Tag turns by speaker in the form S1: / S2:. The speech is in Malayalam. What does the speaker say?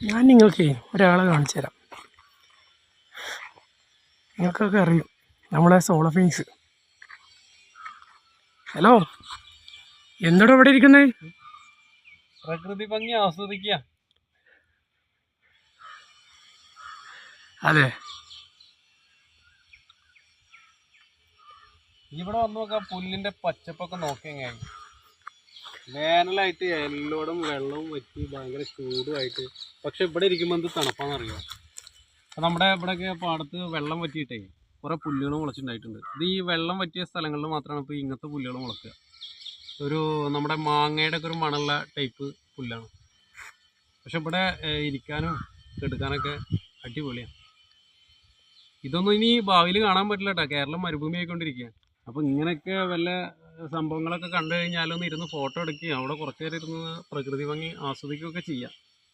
S1: ഞാൻ നിങ്ങൾക്ക് ഒരാളെ കാണിച്ചു തരാം. നിങ്ങൾക്കൊക്കെ അറിയും നമ്മളെ സോളഫിങ്സ്. ഹലോ, എന്തോടെ ഇവിടെ ഇരിക്കുന്നേ?
S2: പ്രകൃതി ഭംഗി ആസ്വദിക്കുക.
S1: അതെ,
S2: ഇവിടെ വന്ന് നോക്കാം. പുല്ലിന്റെ പച്ചപ്പൊക്കെ നോക്കിയെങ്ങനെ വേനലായിട്ട് എല്ലായിടും വെള്ളവും വറ്റി ഭയങ്കര ചൂടുമായിട്ട്. പക്ഷെ ഇവിടെ ഇരിക്കുമ്പോൾ എന്ത് തണുപ്പാണെന്നറിയാം. അപ്പം നമ്മുടെ ഇവിടെയൊക്കെ പാടത്ത് വെള്ളം വറ്റിയിട്ടേ കുറേ പുല്ലുകൾ മുളച്ചിട്ടുണ്ടായിട്ടുണ്ട്. ഇത് ഈ വെള്ളം വറ്റിയ സ്ഥലങ്ങളിൽ മാത്രമാണ് ഇപ്പോൾ ഇങ്ങനത്തെ പുല്ലുകൾ മുളക്കുക. ഒരു നമ്മുടെ മാങ്ങയുടെ ഒക്കെ ഒരു മണമുള്ള ടൈപ്പ് പുല്ലാണ്. പക്ഷെ ഇവിടെ ഇരിക്കാനും കെടുക്കാനൊക്കെ അടിപൊളിയാണ്. ഇതൊന്നും ഇനി ഭാവിയിൽ കാണാൻ പറ്റില്ല കേട്ടോ. കേരളം മരുഭൂമി ആയിക്കൊണ്ടിരിക്കുക. അപ്പോൾ ഇങ്ങനെയൊക്കെ വല്ല സംഭവങ്ങളൊക്കെ കണ്ടു കഴിഞ്ഞാലൊന്ന് ഇരുന്ന് ഫോട്ടോ എടുക്കുകയും അവിടെ കുറച്ച് നേരം ഇരുന്ന് പ്രകൃതി ഭംഗി ആസ്വദിക്കുകയൊക്കെ ചെയ്യാം.